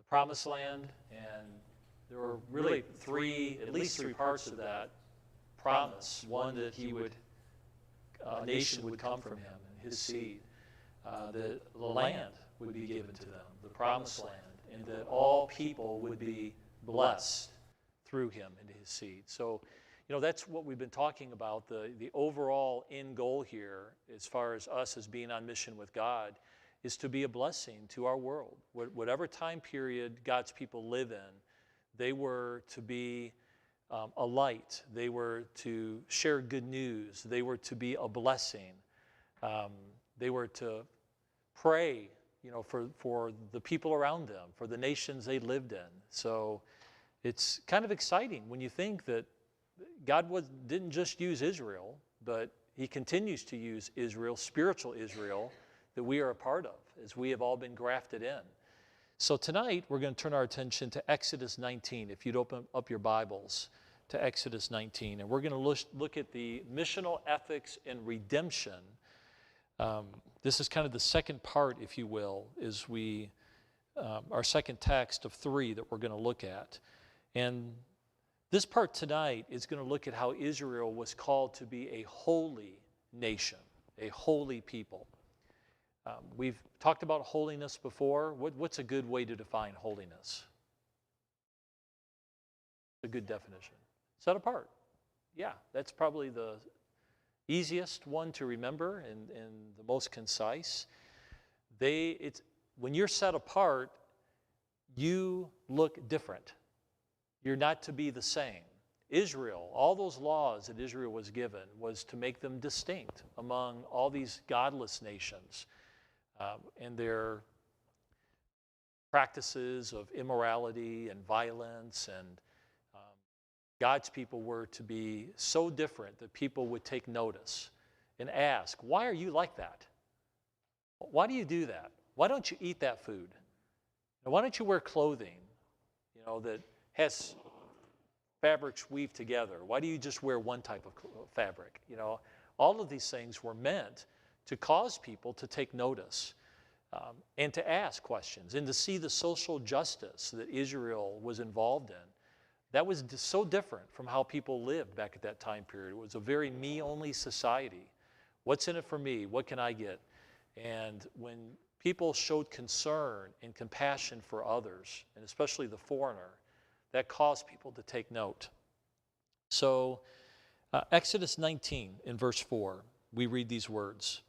Promised Land, and there were really at least three parts of that promise. One, that a nation would come from him and his seed, that the land would be given to them, the Promised Land, and that all people would be blessed through him and his seed. So, that's what we've been talking about. The overall end goal here, as far as us as being on mission with God, is to be a blessing to our world. Whatever time period God's people live in, they were to be a light. They were to share good news. They were to be a blessing. They were to pray, for the people around them, for the nations they lived in. So it's kind of exciting when you think that God didn't just use Israel, but he continues to use Israel, spiritual Israel, that we are a part of, as we have all been grafted in. So tonight, we're going to turn our attention to Exodus 19. If you'd open up your Bibles to Exodus 19. And we're going to look at the missional ethics and redemption. This is kind of the second part, if you will, is our second text of 3 that we're going to look at. And this part tonight is going to look at how Israel was called to be a holy nation, a holy people. We've talked about holiness before. What's a good way to define holiness? A good definition. Set apart. Yeah, that's probably the easiest one to remember and the most concise. When you're set apart, you look different. You're not to be the same. Israel, all those laws that Israel was given was to make them distinct among all these godless nations and their practices of immorality and violence. And God's people were to be so different that people would take notice and ask, why are you like that? Why do you do that? Why don't you eat that food? And why don't you wear clothing, that has fabrics weaved together? Why do you just wear one type of fabric? All of these things were meant to cause people to take notice and to ask questions and to see the social justice that Israel was involved in. That was so different from how people lived back at that time period. It was a very me-only society. What's in it for me? What can I get? And when people showed concern and compassion for others, and especially the foreigner, that caused people to take note. So Exodus 19 in verse 4, we read these words.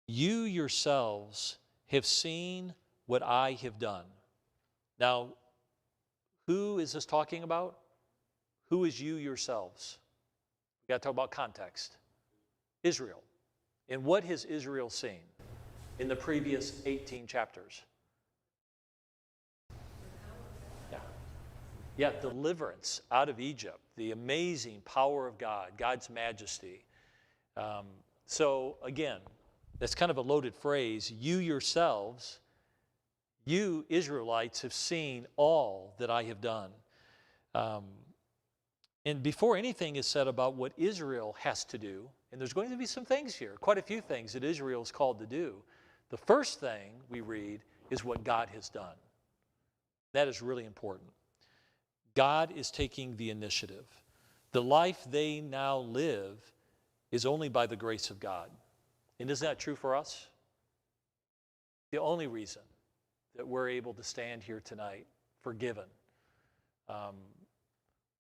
You yourselves have seen what I have done. Now, who is this talking about? Who is you yourselves? We've got to talk about context. Israel. And what has Israel seen in the previous 18 chapters? Yeah, deliverance out of Egypt, the amazing power of God, God's majesty. So again, that's kind of a loaded phrase. You yourselves, you Israelites, have seen all that I have done. And before anything is said about what Israel has to do, and there's going to be some things here, quite a few things that Israel is called to do. The first thing we read is what God has done. That is really important. God is taking the initiative. The life they now live is only by the grace of God. And isn't that true for us? The only reason that we're able to stand here tonight, forgiven,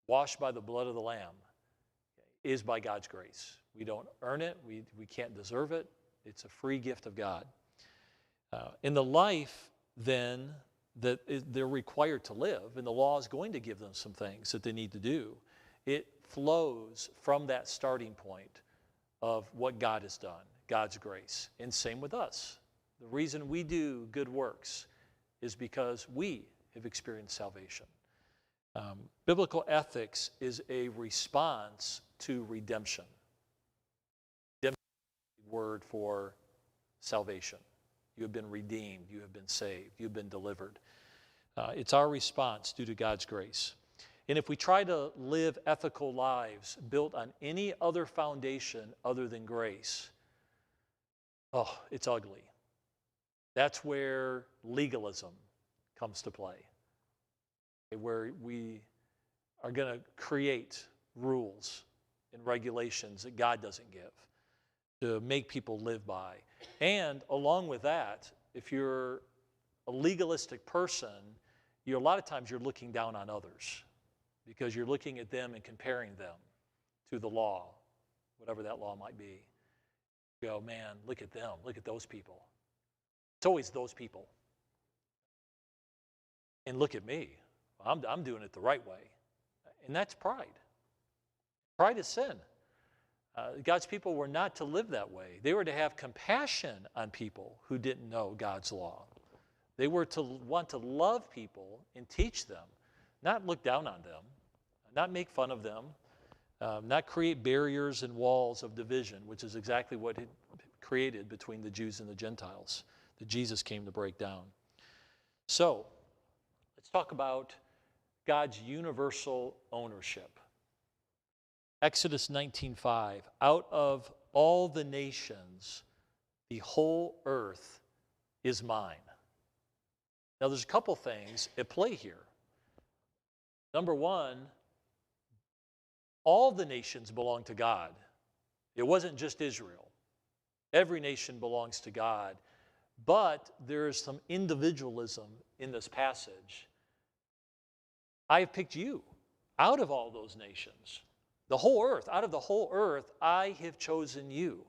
washed by the blood of the Lamb, is by God's grace. We don't earn it. We can't deserve it. It's a free gift of God. In the life, then, that they're required to live, and the law is going to give them some things that they need to do, it flows from that starting point of what God has done, God's grace. And same with us. The reason we do good works is because we have experienced salvation. Biblical ethics is a response to redemption. Redemption is the word for salvation. You have been redeemed. You have been saved. You've been delivered. It's our response due to God's grace. And if we try to live ethical lives built on any other foundation other than grace, it's ugly. That's where legalism comes to play, where we are going to create rules and regulations that God doesn't give to make people live by. And along with that, if you're a legalistic person, a lot of times you're looking down on others because you're looking at them and comparing them to the law, whatever that law might be. You go, man, look at them, look at those people. It's always those people. And look at me, I'm doing it the right way. And that's pride. Pride is sin. God's people were not to live that way. They were to have compassion on people who didn't know God's law. They were to want to love people and teach them, not look down on them, not make fun of them, not create barriers and walls of division, which is exactly what it created between the Jews and the Gentiles that Jesus came to break down. So, let's talk about God's universal ownership. Exodus 19:5, out of all the nations, the whole earth is mine. Now there's a couple things at play here. Number one, all the nations belong to God. It wasn't just Israel. Every nation belongs to God, but there is some individualism in this passage. I have picked you out of all those nations. The whole earth, out of the whole earth, I have chosen you.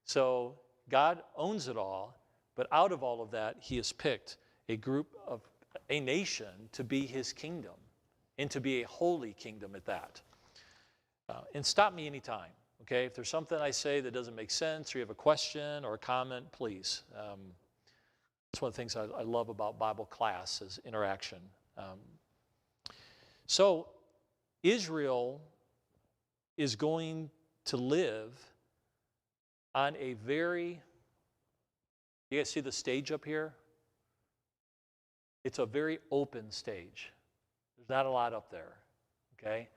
So God owns it all, but out of all of that, he has picked a nation to be his kingdom and to be a holy kingdom at that. And stop me anytime, okay? If there's something I say that doesn't make sense or you have a question or a comment, please. That's one of the things I love about Bible class is interaction. So Israel is going to live on a very, you guys see the stage up here? It's a very open stage. There's not a lot up there, okay?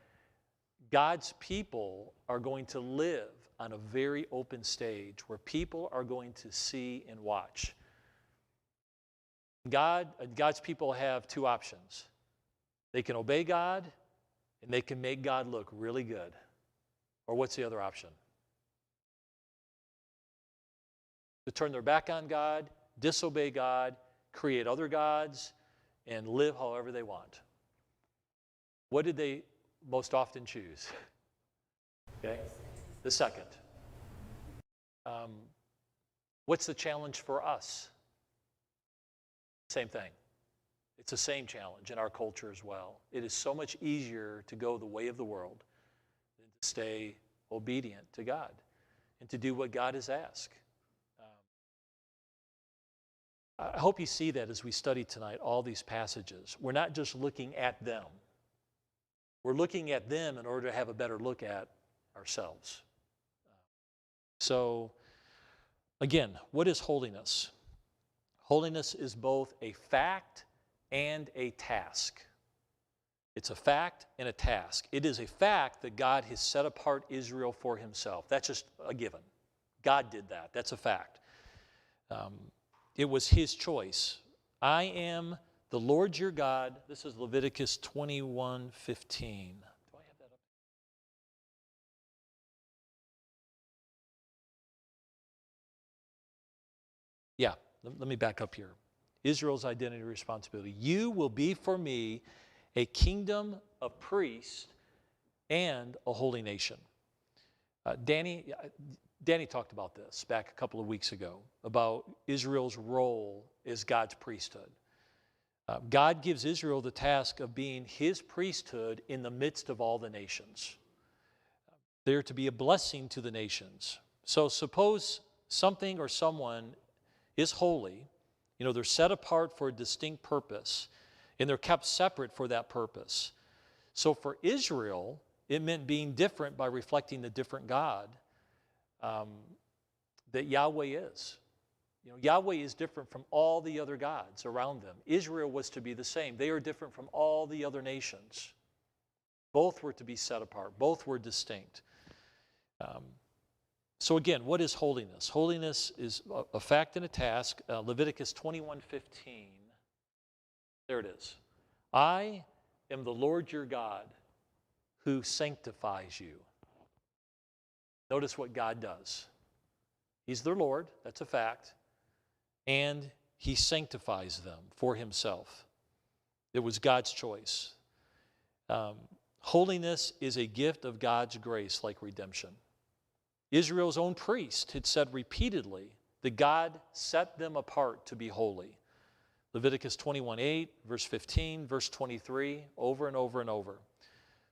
God's people are going to live on a very open stage where people are going to see and watch. God's people have two options. They can obey God, and they can make God look really good. Or what's the other option? To turn their back on God, disobey God, create other gods, and live however they want. What did they most often choose? Okay, the second. What's the challenge for us? Same thing. It's the same challenge in our culture as well. It is so much easier to go the way of the world than to stay obedient to God and to do what God has asked. I hope you see that as we study tonight all these passages. We're not just looking at them. We're looking at them in order to have a better look at ourselves. So, again, what is holiness? Holiness is both a fact and a task. It's a fact and a task. It is a fact that God has set apart Israel for himself. That's just a given. God did that. That's a fact. It was his choice. I am the Lord your God. This is Leviticus 21:15. Do I have that up? Yeah, let me back up here. Israel's identity and responsibility. You will be for me a kingdom of priests and a holy nation. Danny talked about this back a couple of weeks ago, about Israel's role as God's priesthood. God gives Israel the task of being his priesthood in the midst of all the nations. They're to be a blessing to the nations. So suppose something or someone is holy, they're set apart for a distinct purpose, and they're kept separate for that purpose. So for Israel, it meant being different by reflecting the different God that Yahweh is. Yahweh is different from all the other gods around them. Israel was to be the same. They are different from all the other nations. Both were to be set apart. Both were distinct. So again, what is holiness? Holiness is a fact and a task. Leviticus 21:15. There it is. I am the Lord your God who sanctifies you. Notice what God does. He's their Lord, that's a fact, and he sanctifies them for himself. It was God's choice. Holiness is a gift of God's grace like redemption. Israel's own priest had said repeatedly that God set them apart to be holy. Leviticus 21:8, verse 15, verse 23, over and over and over.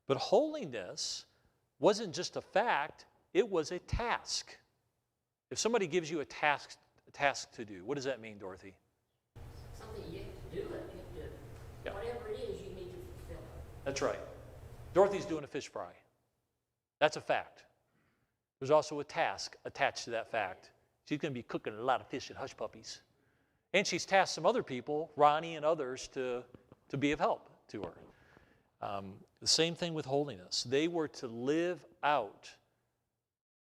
But holiness wasn't just a fact, it was a task. If somebody gives you a task to do, what does that mean, Dorothy? Something you have to do it. You have to, yeah. Whatever it is, you need to fulfill it. That's right. Dorothy's doing a fish fry. That's a fact. There's also a task attached to that fact. She's going to be cooking a lot of fish at Hush Puppies. And she's tasked some other people, Ronnie and others, to be of help to her. The same thing with holiness. They were to live out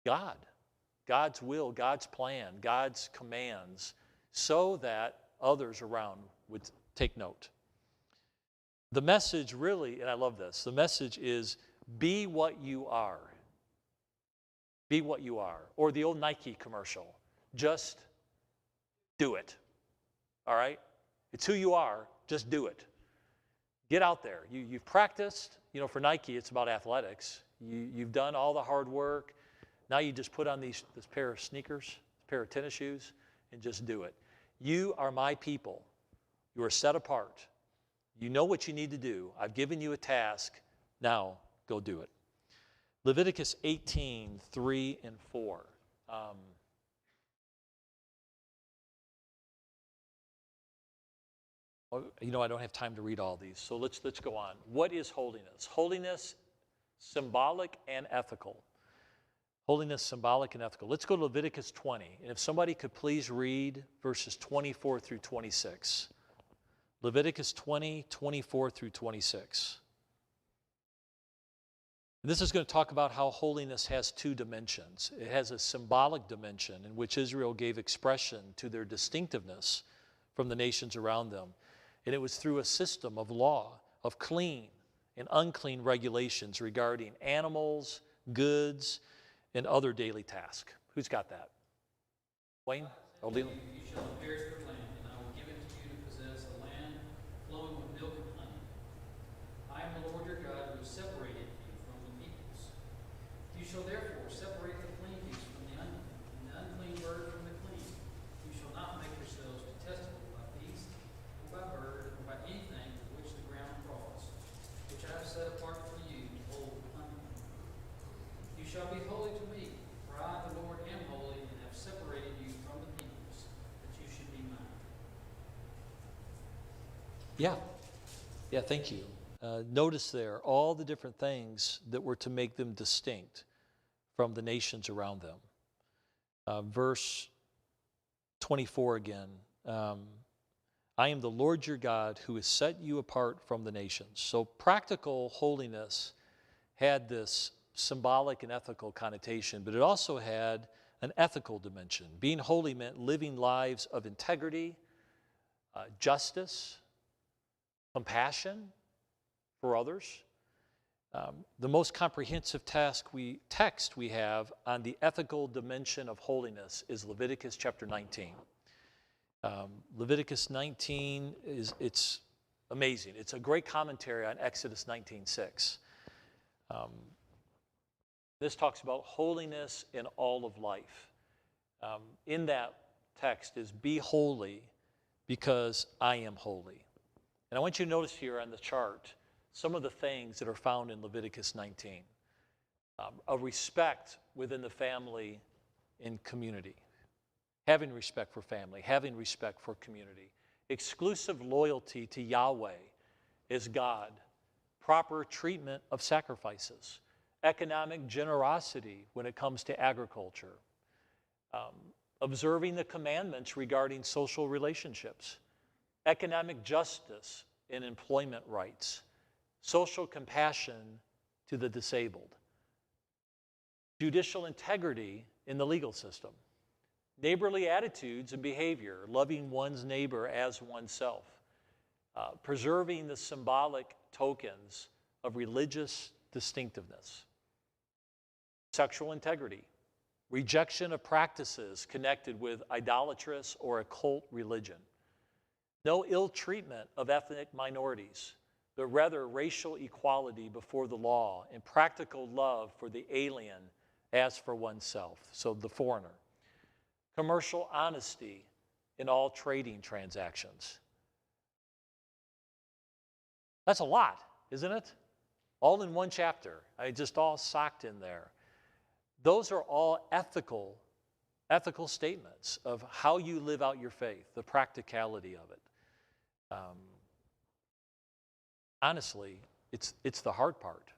God's will, God's plan, God's commands, so that others around would take note. The message really, and I love this, the message is be what you are. Be what you are. Or the old Nike commercial, just do it. All right? It's who you are, just do it. Get out there. You've practiced. For Nike, it's about athletics. You've done all the hard work. Now you just put on this pair of sneakers, this pair of tennis shoes, and just do it. You are my people. You are set apart. You know what you need to do. I've given you a task. Now go do it. Leviticus 18:3 and 4. I don't have time to read all these, so let's go on. What is holiness? Holiness, symbolic and ethical. Holiness, symbolic and ethical. Let's go to Leviticus 20. And if somebody could please read verses 24 through 26. Leviticus 20, 24 through 26. And this is going to talk about how holiness has two dimensions. It has a symbolic dimension in which Israel gave expression to their distinctiveness from the nations around them. And it was through a system of law, of clean and unclean regulations regarding animals, goods, and other daily tasks. Who's got that? Wayne? Oh, Leland? You shall inherit their land, and I will give it to you to possess the land flowing with milk and honey. I am the Lord your God who has separated you from the peoples. You shall therefore separate the clean beast from the unclean, and the unclean bird from the clean. You shall not make yourselves detestable by beast, or by bird, or by anything with which the ground crawls, which I have set apart for you to hold unclean. You shall be holy to me, for I, the Lord, am holy, and have separated you from the peoples, that you should be mine. Yeah, thank you. Notice there all the different things that were to make them distinct from the nations around them. Verse 24 again. I am the Lord your God who has set you apart from the nations. So practical holiness had this symbolic and ethical connotation, but it also had an ethical dimension. Being holy meant living lives of integrity, justice, compassion for others. The most comprehensive text we have on the ethical dimension of holiness is Leviticus chapter 19. Leviticus 19 it's amazing. It's a great commentary on Exodus 19:6. This talks about holiness in all of life. In that text is be holy because I am holy. And I want you to notice here on the chart some of the things that are found in Leviticus 19. A respect within the family and community. Having respect for family, having respect for community. Exclusive loyalty to Yahweh as God. Proper treatment of sacrifices. Economic generosity when it comes to agriculture. Observing the commandments regarding social relationships. Economic justice in employment rights. Social compassion to the disabled. Judicial integrity in the legal system. Neighborly attitudes and behavior, loving one's neighbor as oneself. preserving the symbolic tokens of religious distinctiveness, sexual integrity, rejection of practices connected with idolatrous or occult religion, no ill treatment of ethnic minorities, but rather racial equality before the law and practical love for the alien as for oneself, so the foreigner. Commercial honesty in all trading transactions. That's a lot, isn't it? All in one chapter. Just all socked in there. Those are all ethical statements of how you live out your faith, the practicality of it. Honestly, it's the hard part.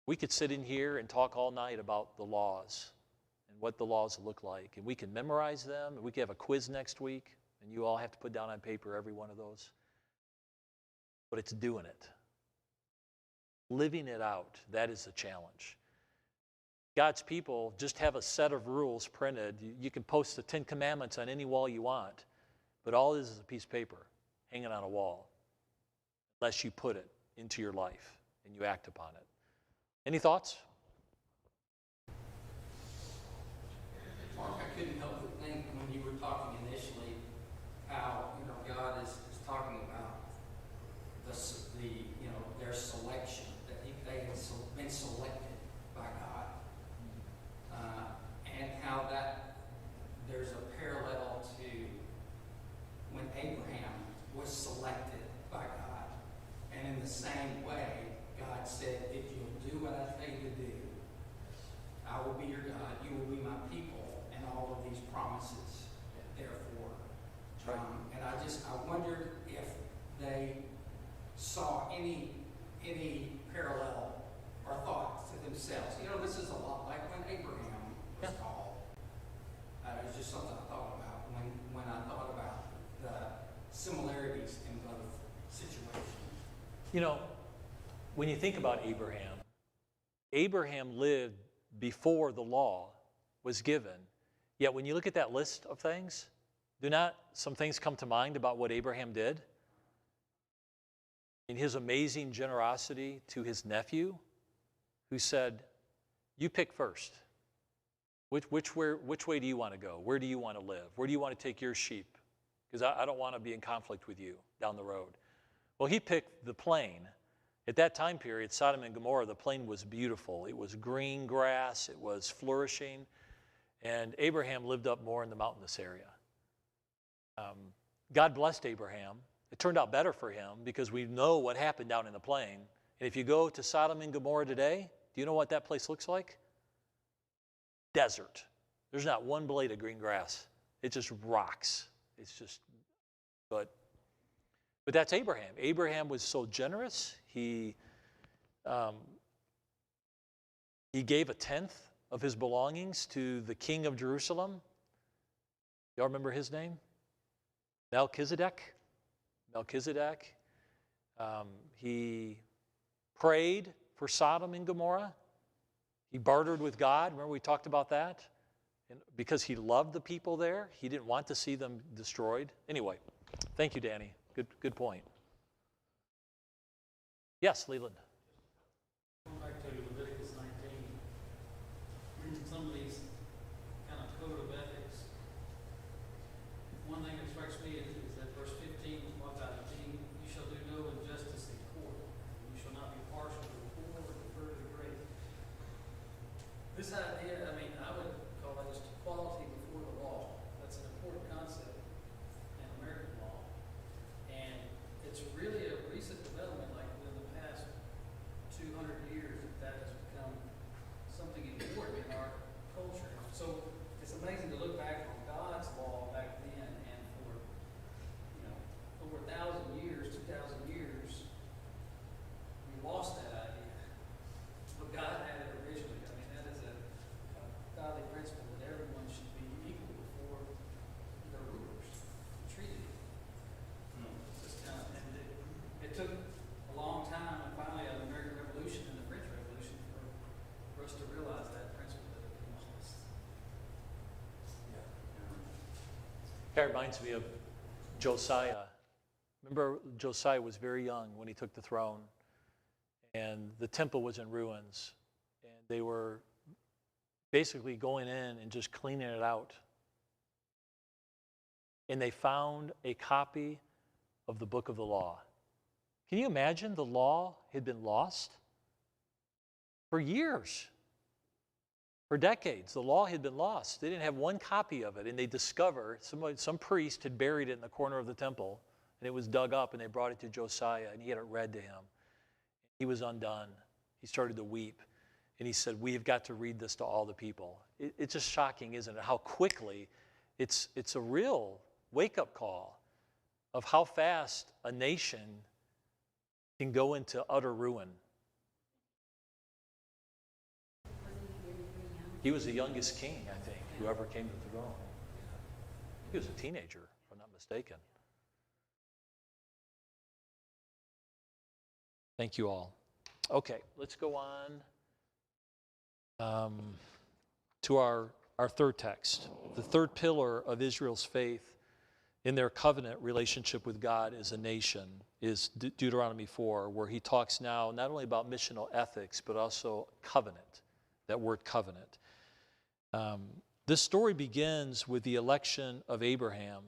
We could sit in here and talk all night about the laws and what the laws look like, and we can memorize them, and we can have a quiz next week, and you all have to put down on paper every one of those. But it's doing it. Living it out, that is the challenge. God's people just have a set of rules printed. You can post the 10 Commandments on any wall you want, but all it is a piece of paper hanging on a wall, unless you put it into your life and you act upon it. Any thoughts? Mark, I couldn't help but think when you were talking initially how, God is talking about their selection, that they had been selected by God. And how that there's a parallel to when Abraham was selected by God. And in the same way, God said, if you'll do what I tell you to do, I will be your God, you will be my people, and all of these promises, therefore. And I wondered if they saw any parallel or thought to themselves. This is a lot like when Abraham was called. It was just something I thought about when I thought about the similarities in both situations. When you think about Abraham lived before the law was given. Yet when you look at that list of things, do not some things come to mind about what Abraham did? In his amazing generosity to his nephew, who said, you pick first. Which way do you want to go? Where do you want to live? Where do you want to take your sheep? Because I don't want to be in conflict with you down the road. Well, he picked the plain. At that time period, Sodom and Gomorrah, the plain was beautiful. It was green grass. It was flourishing. And Abraham lived up more in the mountainous area. God blessed Abraham. It turned out better for him because we know what happened down in the plain. And if you go to Sodom and Gomorrah today, do you know what that place looks like? Desert. There's not one blade of green grass. It just rocks. It's just, but that's Abraham. Abraham was so generous. He gave a tenth of his belongings to the king of Jerusalem. Y'all remember his name? Melchizedek. He prayed for Sodom and Gomorrah. He bartered with God. Remember we talked about that? And because he loved the people there, he didn't want to see them destroyed. Anyway, thank you, Danny. Good point. Yes, Leland. Going back to Leviticus 19, reading some of these kind of code of ethics, one thing that strikes me is that verse 15, what about it? You shall do no injustice in court. You shall not be partial to the poor or defer to the great. This idea, I would call that just equality before the law. That's an important concept in American law. And it's really a recent development, like within the past 200 years, that has become something important in our culture. So it's amazing to look back on God's law back then, and for over 1,000 years, 2,000 years, we lost that idea. But God had it originally. That is a godly principle that everyone should be equal before their rulers, treated equal. It's just and it took a long time, and finally the American Revolution and the French Revolution for us to realize that principle that had been lost. That reminds me of Josiah Remember, Josiah was very young when he took the throne, and the temple was in ruins, and they were basically going in and just cleaning it out. And they found a copy of the book of the law. Can you imagine? The law had been lost for years. For decades, the law had been lost. They didn't have one copy of it, and they discovered some priest had buried it in the corner of the temple, and it was dug up, and they brought it to Josiah, and he had it read to him. He was undone. He started to weep, and he said, "We have got to read this to all the people." It's just shocking, isn't it, how quickly it's a real wake-up call of how fast a nation can go into utter ruin. He was the youngest king, I think, who ever came to the throne. He was a teenager, if I'm not mistaken. Thank you all. Okay, let's go on to our third text. The third pillar of Israel's faith in their covenant relationship with God as a nation is Deuteronomy 4, where he talks now not only about missional ethics, but also covenant, that word covenant. This story begins with the election of Abraham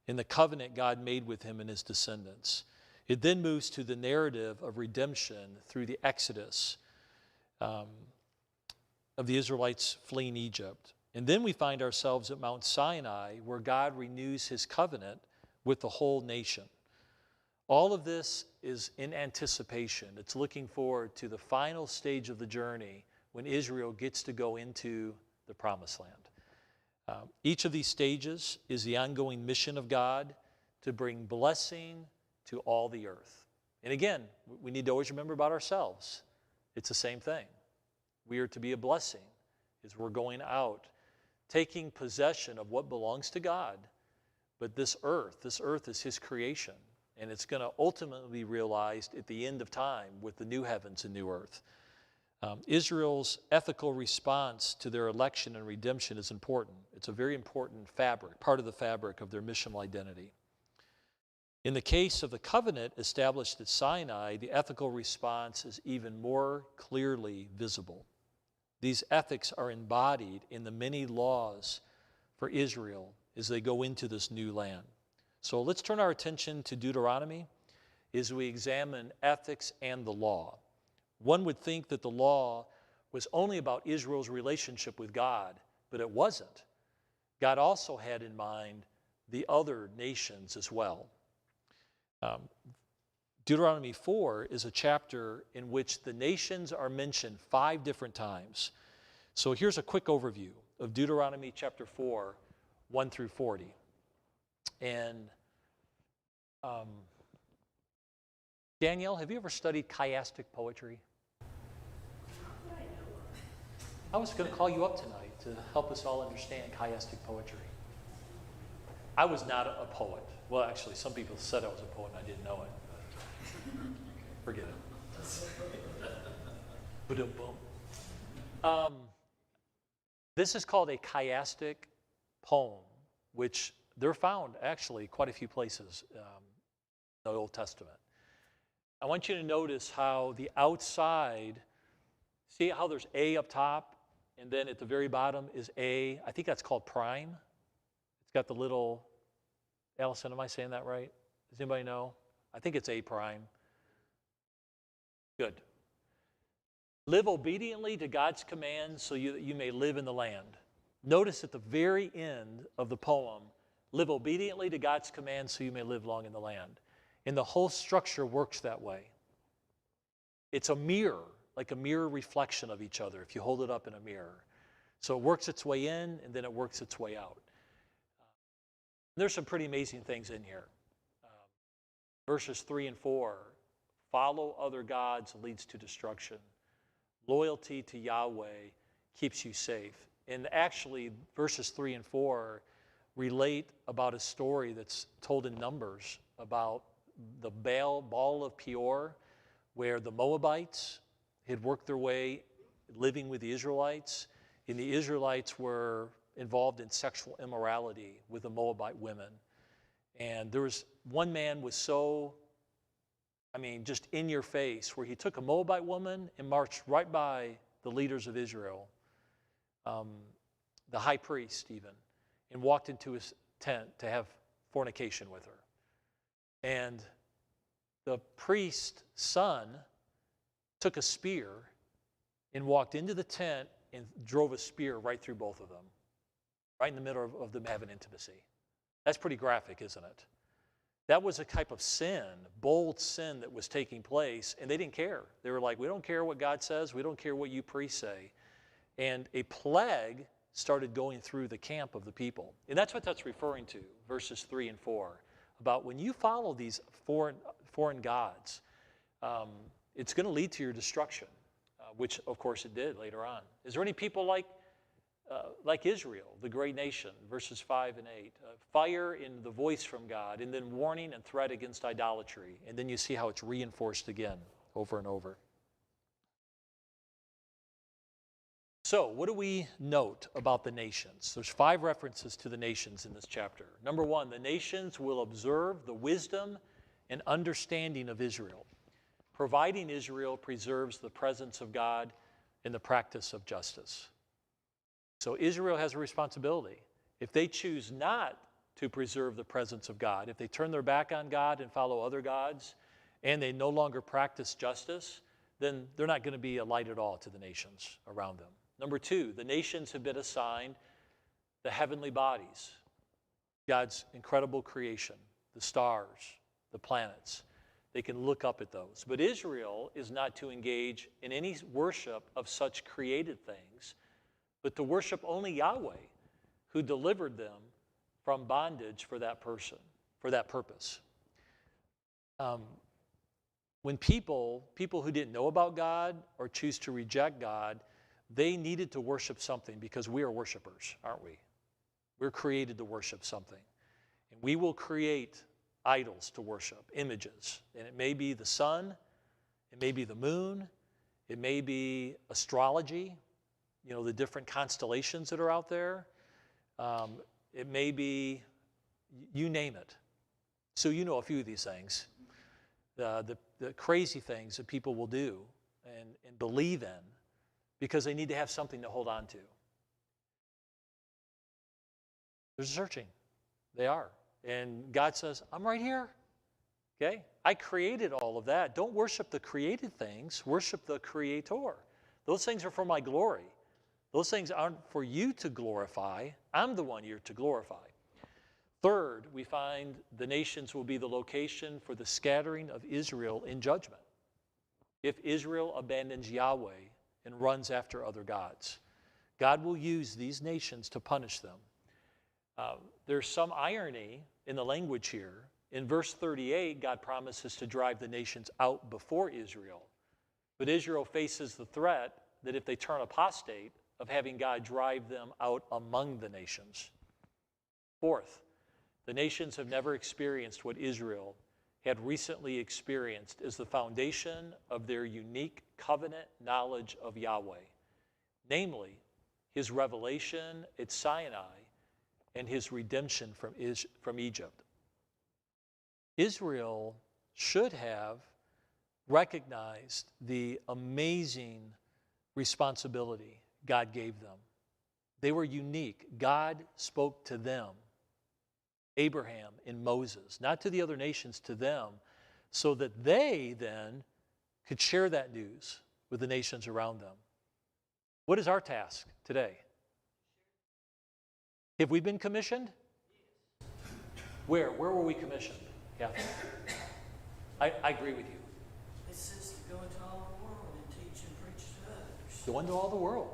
and the covenant God made with him and his descendants. It then moves to the narrative of redemption through the Exodus of the Israelites fleeing Egypt. And then we find ourselves at Mount Sinai, where God renews his covenant with the whole nation. All of this is in anticipation. It's looking forward to the final stage of the journey when Israel gets to go into the Promised Land. Each of these stages is the ongoing mission of God to bring blessing to all the earth. And again, we need to always remember about ourselves. It's the same thing. We are to be a blessing as we're going out, taking possession of what belongs to God. But this earth is his creation, and it's going to ultimately be realized at the end of time with the new heavens and new earth. Israel's ethical response to their election and redemption is important. It's a very important fabric, part of the fabric of their missional identity. In the case of the covenant established at Sinai, the ethical response is even more clearly visible. These ethics are embodied in the many laws for Israel as they go into this new land. So let's turn our attention to Deuteronomy as we examine ethics and the law. One would think that the law was only about Israel's relationship with God, but it wasn't. God also had in mind the other nations as well. Deuteronomy 4 is a chapter in which the nations are mentioned 5 different times. So here's a quick overview of Deuteronomy chapter 4, 1 through 40. And Danielle, have you ever studied chiastic poetry? I was going to call you up tonight to help us all understand chiastic poetry. I was not a poet. Well, actually, some people said I was a poet and I didn't know it. Forget it. This is called a chiastic poem, which they're found actually quite a few places in the Old Testament. I want you to notice how the outside, see how there's A up top, and then at the very bottom is A. I think that's called prime. It's got the little, Allison, am I saying that right? Does anybody know? I think it's A prime. Good. Live obediently to God's commands so you may live in the land. Notice at the very end of the poem, live obediently to God's commands so you may live long in the land. And the whole structure works that way. It's a mirror, like a mirror reflection of each other if you hold it up in a mirror. So it works its way in and then it works its way out. There's some pretty amazing things in here. Verses 3 and 4, follow other gods leads to destruction. Loyalty to Yahweh keeps you safe. And actually, verses 3 and 4 relate about a story that's told in Numbers about the Baal of Peor, where the Moabites had worked their way living with the Israelites, and the Israelites were involved in sexual immorality with the Moabite women. And there was one man was so, just in your face, where he took a Moabite woman and marched right by the leaders of Israel, the high priest even, and walked into his tent to have fornication with her. And the priest's son took a spear and walked into the tent and drove a spear right through both of them, right in the middle of them having intimacy. That's pretty graphic, isn't it? That was a type of sin, bold sin that was taking place, and they didn't care. They were like, we don't care what God says. We don't care what you priests say. And a plague started going through the camp of the people. And that's what that's referring to, verses 3 and 4, about when you follow these foreign gods, it's going to lead to your destruction, which, of course, it did later on. Is there any people like Israel, the great nation, verses 5 and 8? Fire in the voice from God, and then warning and threat against idolatry. And then you see how it's reinforced again over and over. So, what do we note about the nations? There's 5 references to the nations in this chapter. Number 1, the nations will observe the wisdom and understanding of Israel. Providing Israel preserves the presence of God in the practice of justice. So Israel has a responsibility. If they choose not to preserve the presence of God, if they turn their back on God and follow other gods, and they no longer practice justice, then they're not going to be a light at all to the nations around them. Number 2, the nations have been assigned the heavenly bodies, God's incredible creation, the stars, the planets. They can look up at those. But Israel is not to engage in any worship of such created things, but to worship only Yahweh, who delivered them from bondage for that person, for that purpose. When people who didn't know about God or choose to reject God, they needed to worship something, because we are worshipers, aren't we? We're created to worship something. And we will create idols to worship, images. And it may be the sun, it may be the moon, it may be astrology, the different constellations that are out there. It may be, you name it. So you know a few of these things. The crazy things that people will do and believe in, because they need to have something to hold on to. They're searching. They are. And God says, I'm right here. Okay? I created all of that. Don't worship the created things. Worship the Creator. Those things are for my glory. Those things aren't for you to glorify. I'm the one you're to glorify. Third, we find the nations will be the location for the scattering of Israel in judgment. If Israel abandons Yahweh and runs after other gods, God will use these nations to punish them. There's some irony in the language here. In verse 38, God promises to drive the nations out before Israel. But Israel faces the threat that if they turn apostate, of having God drive them out among the nations. Fourth, the nations have never experienced what Israel had recently experienced as the foundation of their unique covenant knowledge of Yahweh, namely his revelation at Sinai and his redemption from Egypt. Israel should have recognized the amazing responsibility God gave them. They were unique. God spoke to them, Abraham and Moses, not to the other nations, to them, so that they then could share that news with the nations around them. What is our task today? Have we been commissioned? Where were we commissioned? Yeah. I agree with you. It says to go into all the world and teach and preach to others. Go into all the world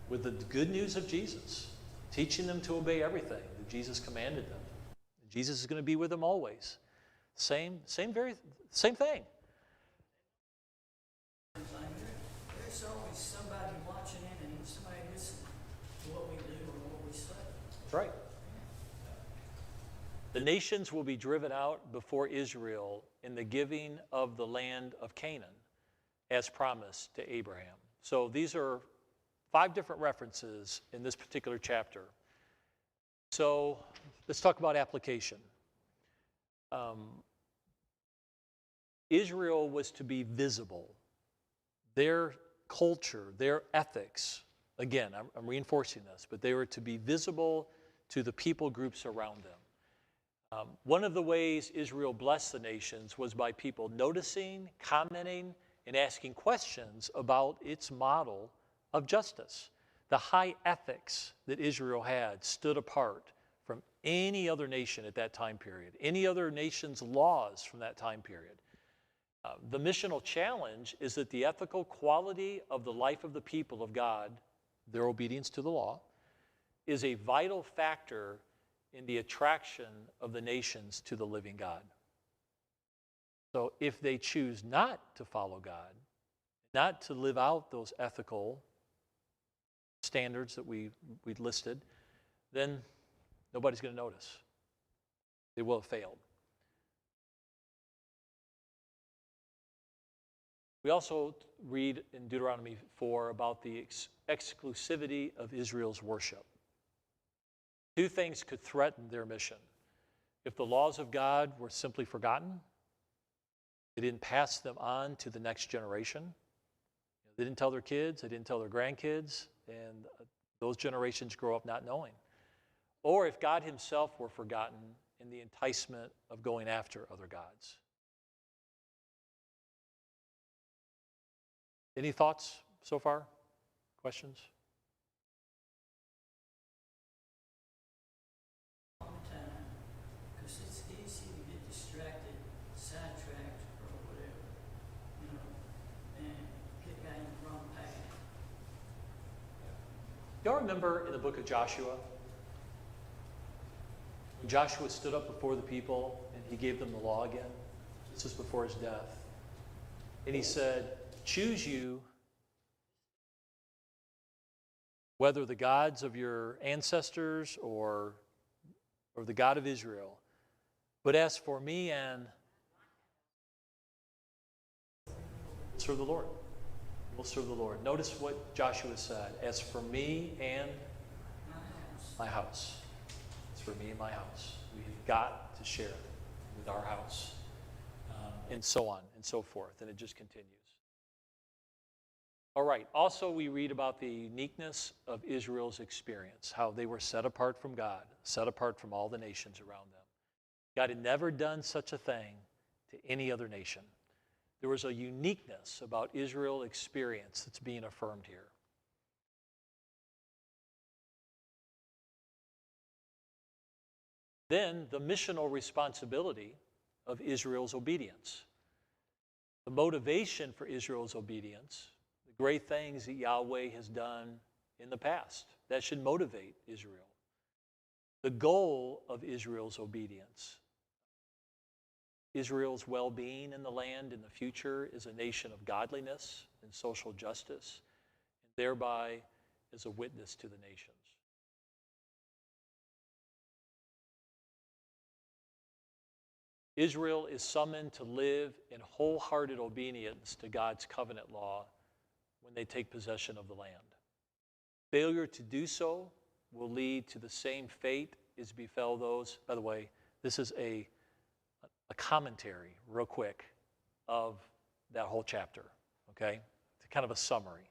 with the good news of Jesus, teaching them to obey everything that Jesus commanded them. Jesus is going to be with them always. Same thing. There's always somebody watching in and somebody listening to what we do and what we say. That's right. The nations will be driven out before Israel in the giving of the land of Canaan as promised to Abraham. So these are 5 different references in this particular chapter. So let's talk about application. Israel was to be visible. Their culture, their ethics, again, I'm reinforcing this, but they were to be visible to the people groups around them. One of the ways Israel blessed the nations was by people noticing, commenting, and asking questions about its model of justice. The high ethics that Israel had stood apart from any other nation at that time period, any other nation's laws from that time period. The missional challenge is that the ethical quality of the life of the people of God, their obedience to the law, is a vital factor in the attraction of the nations to the living God. So if they choose not to follow God, not to live out those ethical standards that we listed, then nobody's going to notice. They will have failed. We also read in Deuteronomy 4 about the exclusivity of Israel's worship. Two things could threaten their mission. If the laws of God were simply forgotten, they didn't pass them on to the next generation. They didn't tell their kids, they didn't tell their grandkids, and those generations grow up not knowing. Or if God himself were forgotten in the enticement of going after other gods. Any thoughts so far? Questions? All the time, because it's easy to get distracted, sidetracked, or whatever, and get down the wrong path. Y'all remember in the book of Joshua, when Joshua stood up before the people and he gave them the law again? This was before his death. And he said, choose you whether the gods of your ancestors or the God of Israel. But as for me and serve the Lord. We'll serve the Lord. Notice what Joshua said. As for me and my house. As for me and my house. We've got to share with our house. And so on and so forth. And it just continues. All right. Also, we read about the uniqueness of Israel's experience, how they were set apart from God, set apart from all the nations around them. God had never done such a thing to any other nation. There was a uniqueness about Israel's experience that's being affirmed here. Then, the missional responsibility of Israel's obedience. The motivation for Israel's obedience, the great things that Yahweh has done in the past, that should motivate Israel. The goal of Israel's obedience. Israel's well-being in the land in the future is a nation of godliness and social justice, and thereby is a witness to the nations. Israel is summoned to live in wholehearted obedience to God's covenant law when they take possession of the land. Failure to do so will lead to the same fate as befell those. By the way, this is a commentary, real quick, of that whole chapter, okay? It's kind of a summary.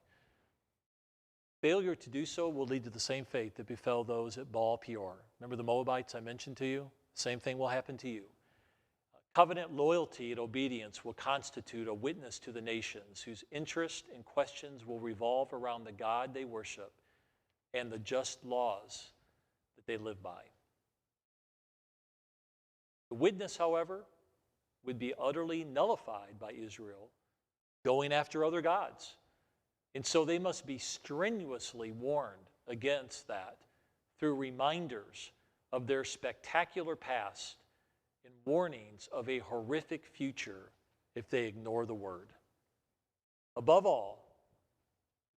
Failure to do so will lead to the same fate that befell those at Baal Peor. Remember the Moabites I mentioned to you? Same thing will happen to you. Covenant loyalty and obedience will constitute a witness to the nations whose interest and questions will revolve around the God they worship and the just laws that they live by. The witness, however, would be utterly nullified by Israel going after other gods. And so they must be strenuously warned against that through reminders of their spectacular past and warnings of a horrific future if they ignore the word. Above all,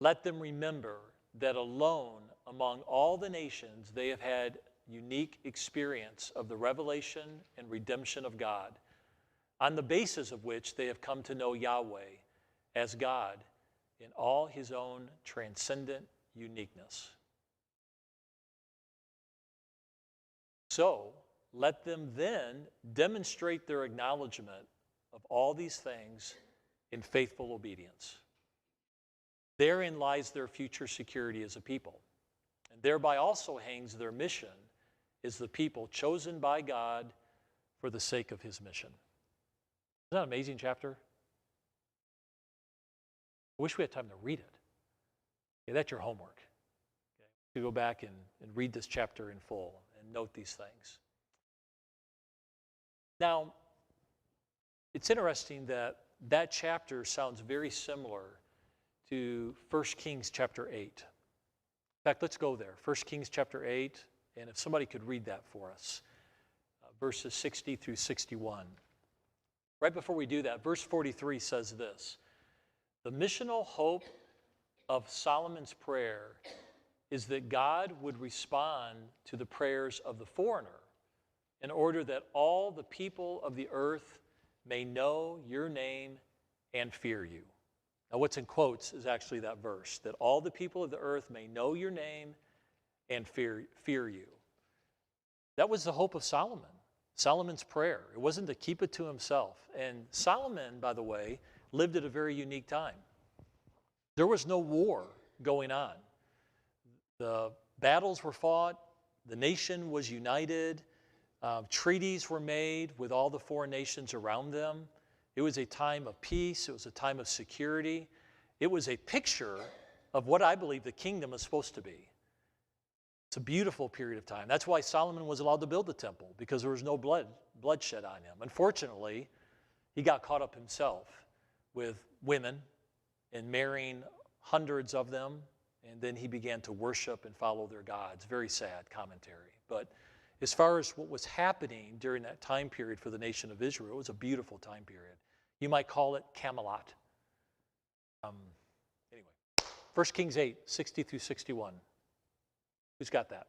let them remember that alone among all the nations they have had unique experience of the revelation and redemption of God, on the basis of which they have come to know Yahweh as God in all his own transcendent uniqueness. So, let them then demonstrate their acknowledgement of all these things in faithful obedience. Therein lies their future security as a people, and thereby also hangs their mission as the people chosen by God for the sake of his mission. Isn't that an amazing chapter? I wish we had time to read it. Okay, that's your homework. Okay, to go back and read this chapter in full and note these things. Now, it's interesting that that chapter sounds very similar to 1 Kings chapter 8. In fact, let's go there. 1 Kings chapter 8, and if somebody could read that for us, verses 60 through 61. Right before we do that, verse 43 says this: the missional hope of Solomon's prayer is that God would respond to the prayers of the foreigner in order that all the people of the earth may know your name and fear you. Now, what's in quotes is actually that verse, that all the people of the earth may know your name and fear you. That was the hope of Solomon, Solomon's prayer. It wasn't to keep it to himself. And Solomon, by the way, lived at a very unique time. There was no war going on. The battles were fought. The nation was united. Treaties were made with all the foreign nations around them. It was a time of peace. It was a time of security. It was a picture of what I believe the kingdom is supposed to be. It's a beautiful period of time. That's why Solomon was allowed to build the temple, because there was no bloodshed on him. Unfortunately, he got caught up himself with women and marrying hundreds of them, and then he began to worship and follow their gods. Very sad commentary. But as far as what was happening during that time period for the nation of Israel, it was a beautiful time period. You might call it Camelot. Anyway, 1 Kings 8, 60 through 61. Who's got that?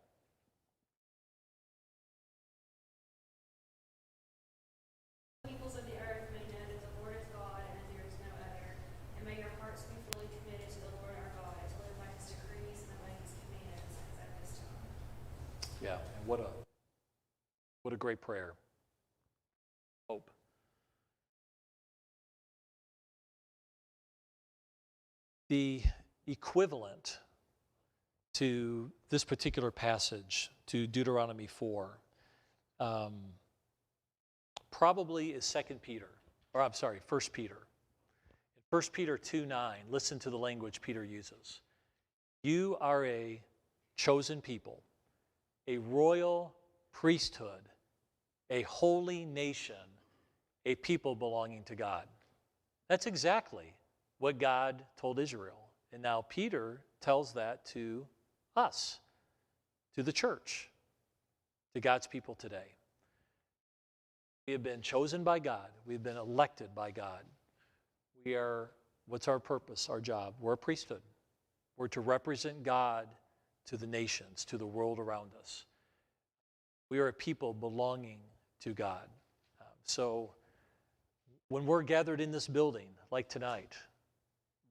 Peoples of the earth may know that the Lord is God and that there is no other, and may your hearts be fully committed to the Lord our God, to live by his decrees and obey his commands as at this time. Yeah, and what a great prayer. Hope. The equivalent to this particular passage, to Deuteronomy 4, probably is 1 Peter. In 1 Peter 2:9, listen to the language Peter uses. You are a chosen people, a royal priesthood, a holy nation, a people belonging to God. That's exactly what God told Israel. And now Peter tells that to us, to the church, to God's people today. We have been chosen by God. We've been elected by God. We are, what's our purpose, our job? We're a priesthood. We're to represent God to the nations, to the world around us. We are a people belonging to God. So when we're gathered in this building, like tonight,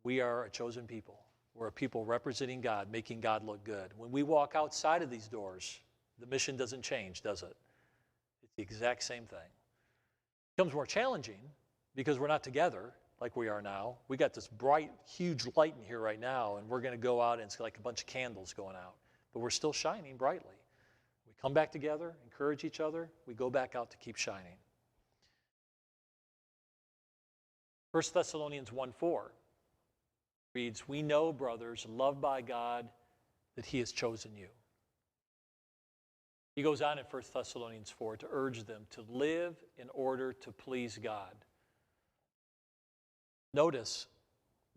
we are a chosen people. We're a people representing God, making God look good. When we walk outside of these doors, the mission doesn't change, does it? It's the exact same thing. It becomes more challenging because we're not together like we are now. We got this bright, huge light in here right now, and we're going to go out and it's like a bunch of candles going out. But we're still shining brightly. We come back together, encourage each other, we go back out to keep shining. 1 Thessalonians 1:4 reads, we know, brothers, loved by God, that he has chosen you. He goes on in 1 Thessalonians 4 to urge them to live in order to please God. Notice,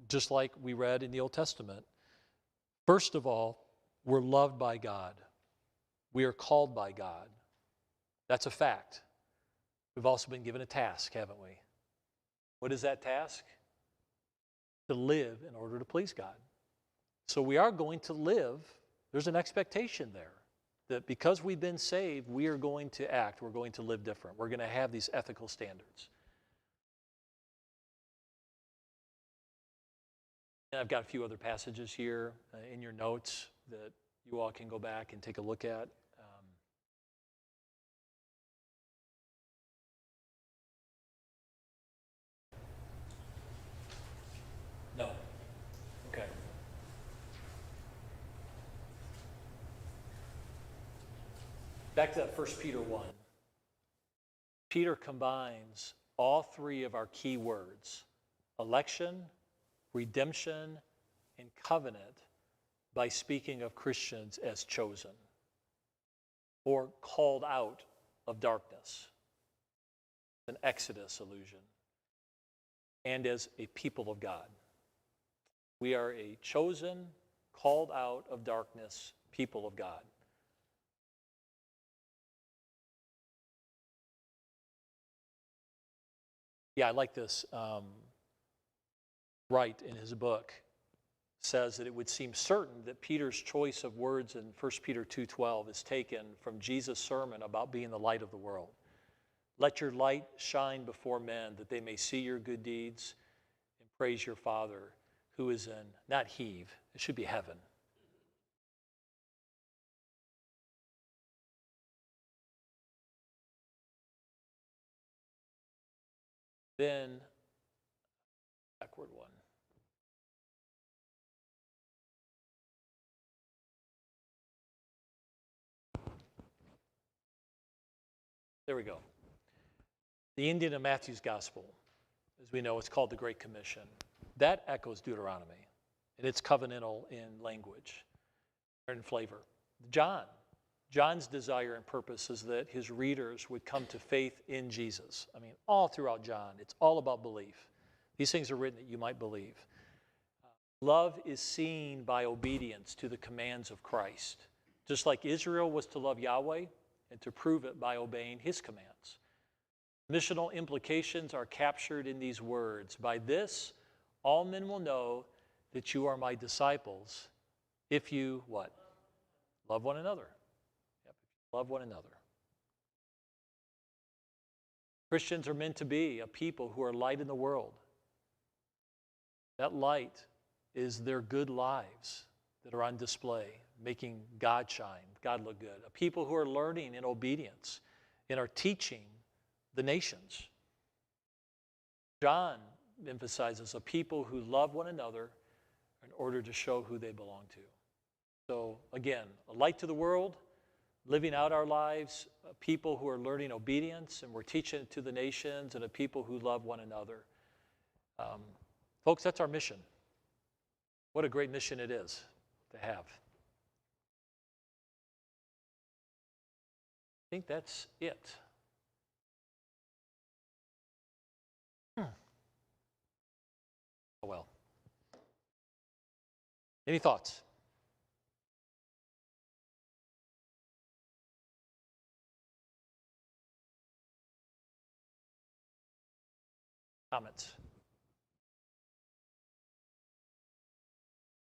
just like we read in the Old Testament, first of all, we're loved by God. We are called by God. That's a fact. We've also been given a task, haven't we? What is that task? To live in order to please God. So we are going to live. There's an expectation there that because we've been saved, we are going to act. We're going to live different. We're going to have these ethical standards. And I've got a few other passages here in your notes that you all can go back and take a look at. Back to that 1 Peter 1. Peter combines all three of our key words, election, redemption, and covenant, by speaking of Christians as chosen or called out of darkness, an Exodus allusion, and as a people of God. We are a chosen, called out of darkness people of God. Yeah, I like this. Wright, in his book, says that it would seem certain that Peter's choice of words in 1 Peter 2:12 is taken from Jesus' sermon about being the light of the world. Let your light shine before men, that they may see your good deeds and praise your Father who is in, not heave, it should be heaven. Then, backward one. There we go. The ending of Matthew's Gospel, as we know, it's called the Great Commission. That echoes Deuteronomy, and it's covenantal in language and in flavor. John's desire and purpose is that his readers would come to faith in Jesus. I mean, all throughout John, it's all about belief. These things are written that you might believe. Love is seen by obedience to the commands of Christ, just like Israel was to love Yahweh and to prove it by obeying his commands. Missional implications are captured in these words. By this, all men will know that you are my disciples if you, what? Love one another. Yep, love one another. Christians are meant to be a people who are light in the world. That light is their good lives that are on display, making God shine, God look good. A people who are learning in obedience and are teaching the nations. John emphasizes a people who love one another in order to show who they belong to. So again, a light to the world, living out our lives, a people who are learning obedience, and we're teaching it to the nations, and a people who love one another. Folks, that's our mission. What a great mission it is to have. I think that's it. Oh well. Any thoughts? Comments?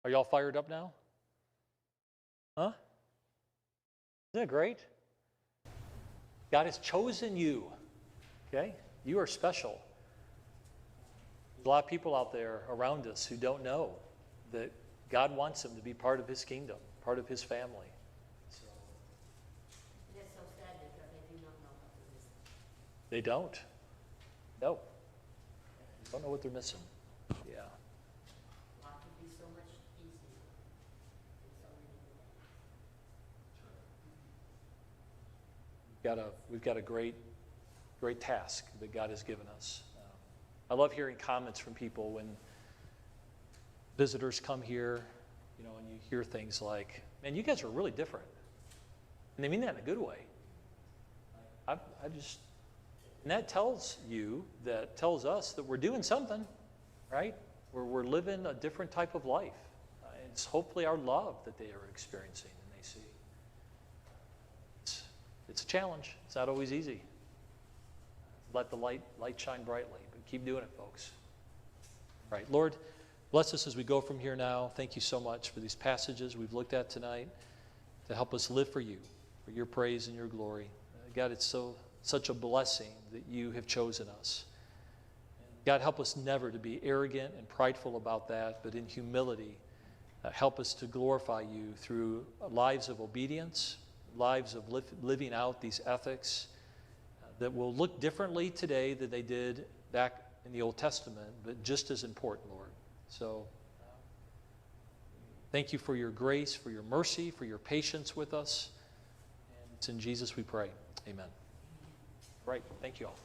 Are y'all fired up now? Huh? Isn't it great? God has chosen you. Okay? You are special. There's a lot of people out there around us who don't know that God wants them to be part of his kingdom, part of his family. So, That's so sad because they do not know what they're missing. they don't. No. Don't know what they're missing. Yeah. Life could be so much easier in so many ways. We've got a great task that God has given us. I love hearing comments from people when visitors come here, and you hear things like, "Man, you guys are really different," and they mean that in a good way. And that tells us that we're doing something, right? We're living a different type of life. It's hopefully our love that they are experiencing and they see. It's a challenge. It's not always easy. Let the light shine brightly, but keep doing it, folks. All right, Lord, bless us as we go from here now. Thank you so much for these passages we've looked at tonight to help us live for you, for your praise and your glory. God, it's such a blessing that you have chosen us. God, help us never to be arrogant and prideful about that, but in humility, help us to glorify you through lives of obedience, lives of living out these ethics that will look differently today than they did back in the Old Testament, but just as important, Lord. So thank you for your grace, for your mercy, for your patience with us. And It's in Jesus we pray. Amen. Right. Thank you all.